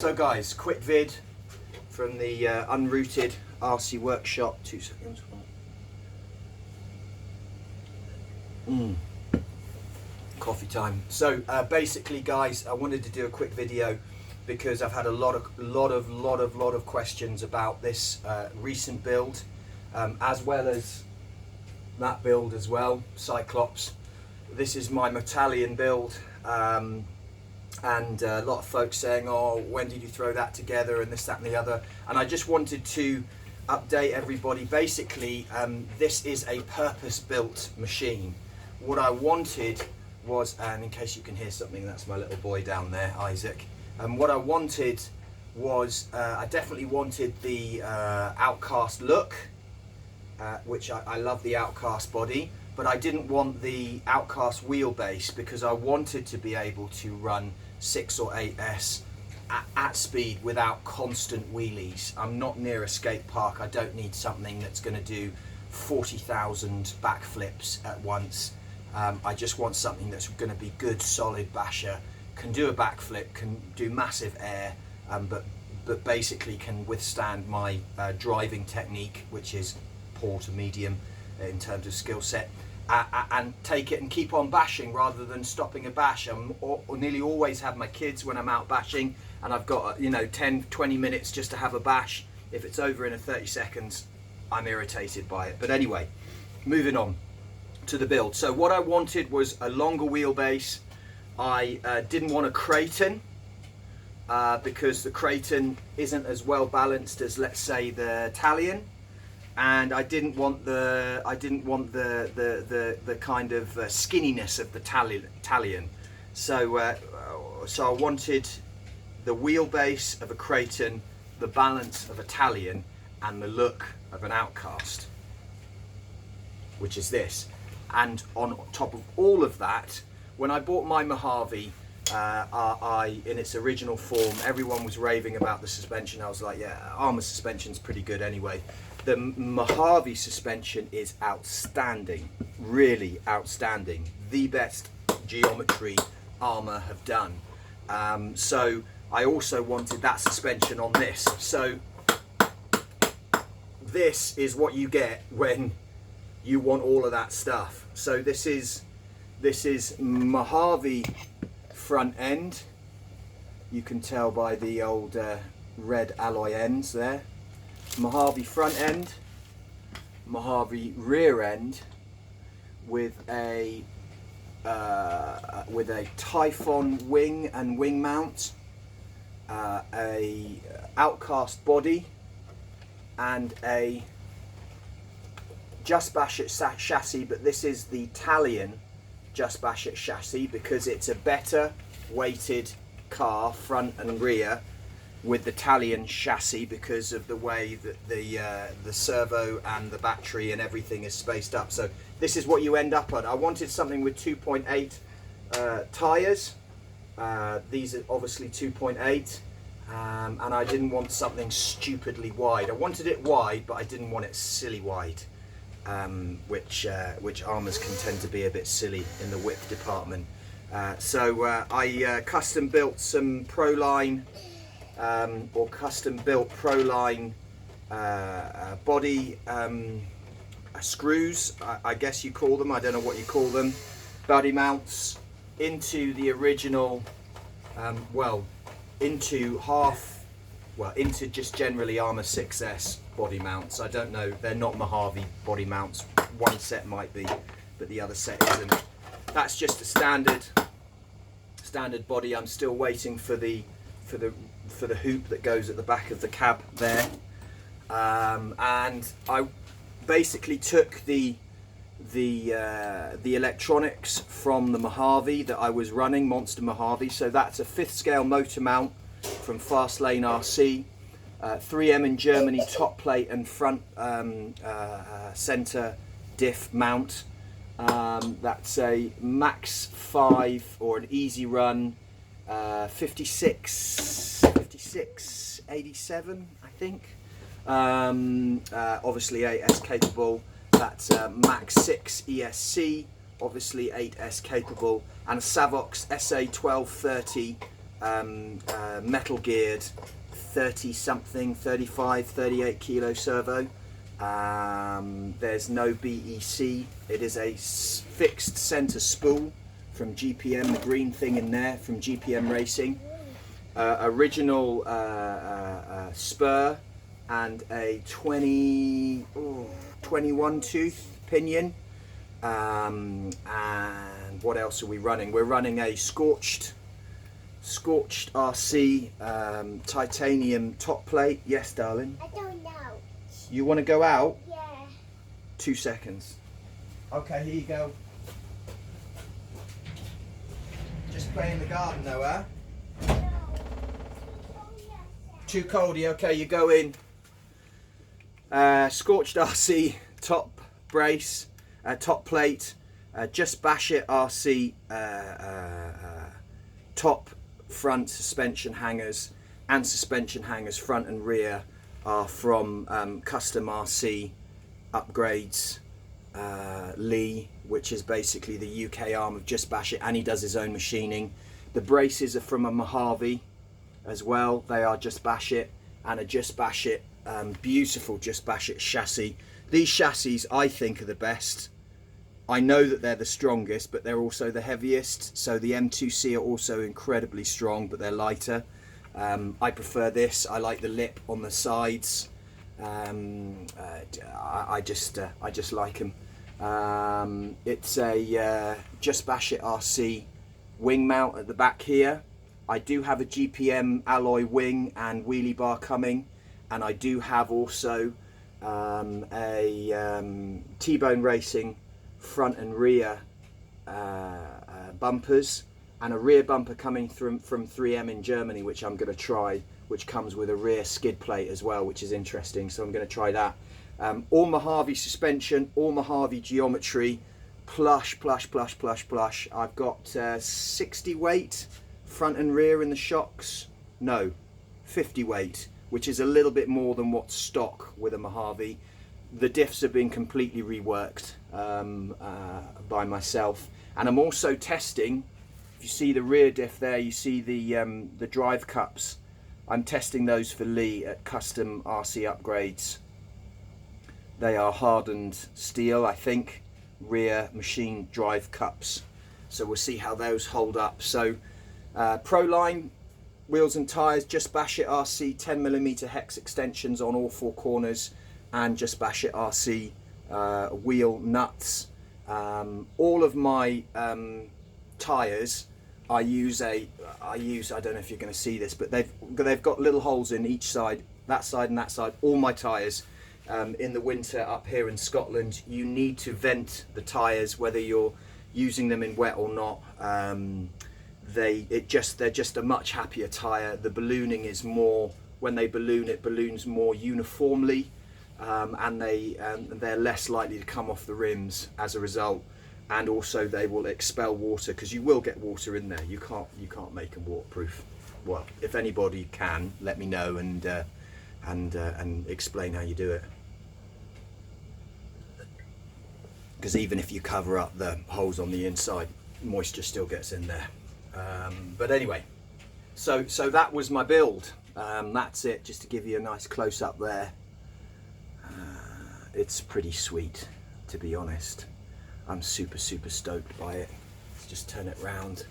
So guys, quick vid from the unrooted RC workshop. 2 seconds. Coffee time. So basically guys, I wanted to do a quick video because I've had a lot of questions about this recent build, as well as that build as well, Cyclops. This is my Metalion build. And a lot of folks saying, oh, when did you throw that together, and this, that and the other. And I just wanted to update everybody. Basically, this is a purpose-built machine. What I wanted was, and in case you can hear something, that's my little boy down there, Isaac. What I wanted was, I definitely wanted the Outcast look, which I love the Outcast body, but I didn't want the Outcast wheelbase because I wanted to be able to run 6 or 8S at speed without constant wheelies. I'm not near a skate park. I don't need something that's going to do 40,000 backflips at once. I just want something that's going to be good, solid basher, can do a backflip, can do massive air, but basically can withstand my driving technique, which is poor to medium in terms of skill set. And take it and keep on bashing rather than stopping a bash. I nearly always have my kids when I'm out bashing, and I've got 10-20 minutes just to have a bash. If it's over in 30 seconds, I'm irritated by it. But anyway, moving on to the build. So what I wanted was a longer wheelbase. I didn't want a Kraton because the Kraton isn't as well balanced as, let's say, the Talion. And I didn't want the kind of skinniness of the Talion. So I wanted the wheelbase of a Kraton, the balance of a Talion, and the look of an Outcast, which is this. And on top of all of that, when I bought my Mojave, in its original form, everyone was raving about the suspension. I was like, yeah, Arrma suspension's pretty good anyway. The Mojave suspension is outstanding, really outstanding. The best geometry Arrma have done. So I also wanted that suspension on this. So this is what you get when you want all of that stuff. So this is Mojave front end. You can tell by the old red alloy ends there. Mojave front end, Mojave rear end with a Typhon wing and wing mount, a Outcast body, and a Just Bash It chassis. But this is the Talion Just Bash It chassis because it's a better weighted car front and rear with the Talion chassis because of the way that the servo and the battery and everything is spaced up. So this is what you end up on. I wanted something with 2.8 tyres. These are obviously 2.8, and I didn't want something stupidly wide. I wanted it wide, but I didn't want it silly wide, which Arrmas can tend to be a bit silly in the width department. So I custom built some Proline or custom built Proline body screws, I guess you call them, I don't know what you call them, body mounts into the original, into just generally Arrma 6S body mounts. I don't know, they're not Mojave body mounts. One set might be, but the other set isn't. That's just a standard body. I'm still waiting for the hoop that goes at the back of the cab there, and I basically took the electronics from the Mojave that I was running, Monster Mojave. So that's a 5th scale motor mount from Fastlane RC, 3M in Germany top plate and front center diff mount. That's a Max 5 or an Easy Run 5687, I think. Obviously 8S capable. That's Max 6 ESC, obviously 8S capable, and a Savox SA 1230 metal geared 30 something, 35, 38 kilo servo. There's no BEC. It is a fixed center spool from GPM, the green thing in there from GPM Racing. Original spur and a 21 tooth pinion. And what else are we running? We're running a scorched RC titanium top plate. Yes, darling? I don't know. You want to go out? Yeah. 2 seconds. Okay, here you go. Just play in the garden though, huh? No. Oh, yes. Too coldy. Okay, you go in. Scorched RC top brace, top plate, Just Bash It RC top front suspension hangers and suspension hangers front and rear are from Custom RC Upgrades Lee, which is basically the UK arm of Just Bash It, and he does his own machining. The braces are from a Mojave as well. They are Just Bash It, and a Just Bash It beautiful Just Bash It chassis. These chassis I think are the best. I know that they're the strongest, but they're also the heaviest. So the M2C are also incredibly strong, but they're lighter. I prefer this. I like the lip on the sides. I just like them. It's a Just Bash It RC wing mount at the back here. I do have a GPM alloy wing and wheelie bar coming, and I do have also a T-Bone Racing front and rear bumpers, and a rear bumper coming from 3M in Germany, which I'm going to try, which comes with a rear skid plate as well, which is interesting, so I'm going to try that. All Mojave suspension, all Mojave geometry, plush. I've got 60 weight front and rear in the shocks. No, 50 weight, which is a little bit more than what's stock with a Mojave. The diffs have been completely reworked by myself, and I'm also testing. If you see the rear diff there, you see the drive cups. I'm testing those for Lee at Custom RC Upgrades. They are hardened steel, I think, rear machine drive cups. So we'll see how those hold up. So Proline wheels and tyres, Just Bash It RC 10mm hex extensions on all four corners, and Just Bash It RC wheel nuts. All of my tyres, I use, I don't know if you're going to see this, but they've got little holes in each side, that side and that side. All my tyres in the winter up here in Scotland, you need to vent the tyres whether you're using them in wet or not. They're just a much happier tyre. The ballooning is more, when they balloon, it balloons more uniformly, and they're less likely to come off the rims as a result. And also they will expel water, because you will get water in there. You can't make them waterproof. Well, if anybody can, let me know and explain how you do it. Because even if you cover up the holes on the inside, moisture still gets in there. But anyway, so that was my build. That's it, just to give you a nice close up there. It's pretty sweet, to be honest. I'm super stoked by it. Let's just turn it round,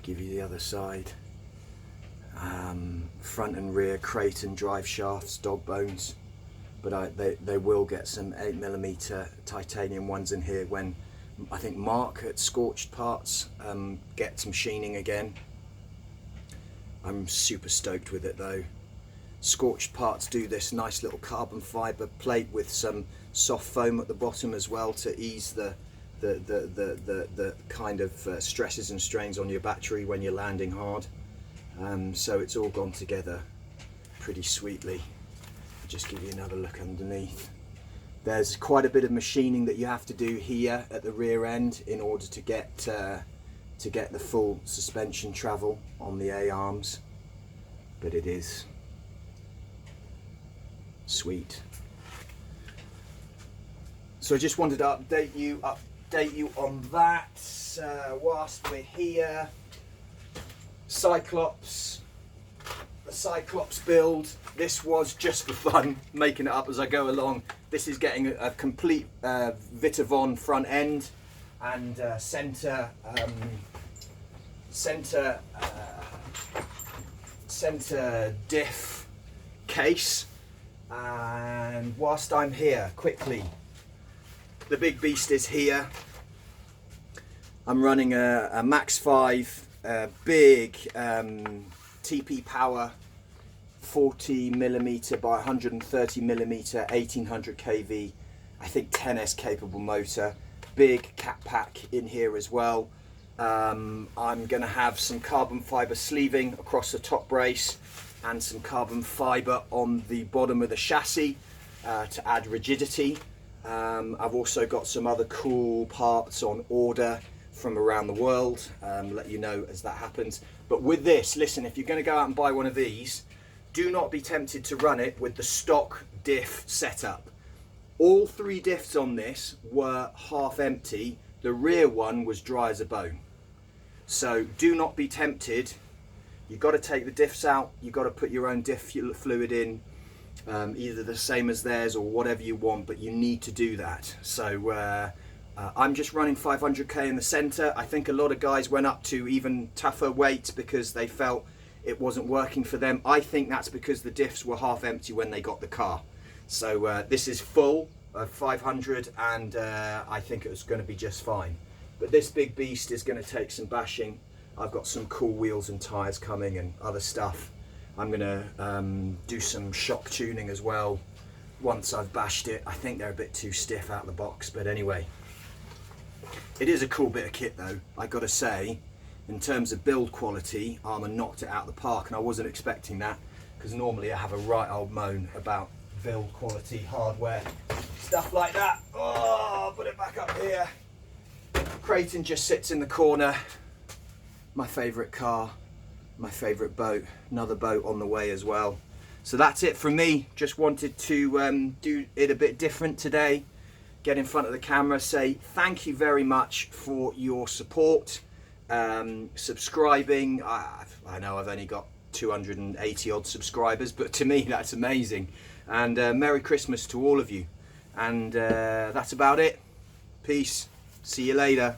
give you the other side. Front and rear Creighton drive shafts, dog bones, but they will get some 8mm titanium ones in here when I think Mark at Scorched Parts gets machining again. I'm super stoked with it though. Scorched Parts do this nice little carbon fibre plate with some soft foam at the bottom as well to ease the kind of stresses and strains on your battery when you're landing hard. So it's all gone together pretty sweetly. I'll just give you another look underneath. There's quite a bit of machining that you have to do here at the rear end in order to get the full suspension travel on the A-arms, but it is sweet. So I just wanted to update you on that whilst we're here. Cyclops build. This was just for fun, making it up as I go along. This is getting a complete Vitavon front end and center diff case. And whilst I'm here, quickly, the big beast is here. I'm running a Max 5 big TP Power 40mm by 130mm 1800 kV, I think 10S capable motor, big cat pack in here as well. I'm going to have some carbon fibre sleeving across the top brace and some carbon fibre on the bottom of the chassis to add rigidity. I've also got some other cool parts on order from around the world, let you know as that happens. But with this, listen, if you're going to go out and buy one of these, do not be tempted to run it with the stock diff setup. All 3 diffs on this were half empty. The rear one was dry as a bone. So do not be tempted. You've got to take the diffs out, you've got to put your own diff fluid in, either the same as theirs or whatever you want, but you need to do that. So I'm just running 500k in the center. I think a lot of guys went up to even tougher weights because they felt it wasn't working for them. I think that's because the diffs were half empty when they got the car. So this is full of 500 and I think it was going to be just fine. But this big beast is going to take some bashing. I've got some cool wheels and tires coming and other stuff. I'm going to do some shock tuning as well once I've bashed it. I think they're a bit too stiff out of the box, but anyway. It is a cool bit of kit though, I gotta say. In terms of build quality, Armour knocked it out of the park, and I wasn't expecting that, because normally I have a right old moan about build quality, hardware, stuff like that. Oh, put it back up here. Creighton just sits in the corner. My favourite car, my favourite boat, another boat on the way as well. So that's it from me. Just wanted to do it a bit different today. Get in front of the camera, say thank you very much for your support, subscribing. I know I've only got 280 odd subscribers, but to me that's amazing. And Merry Christmas to all of you. And that's about it. Peace. See you later.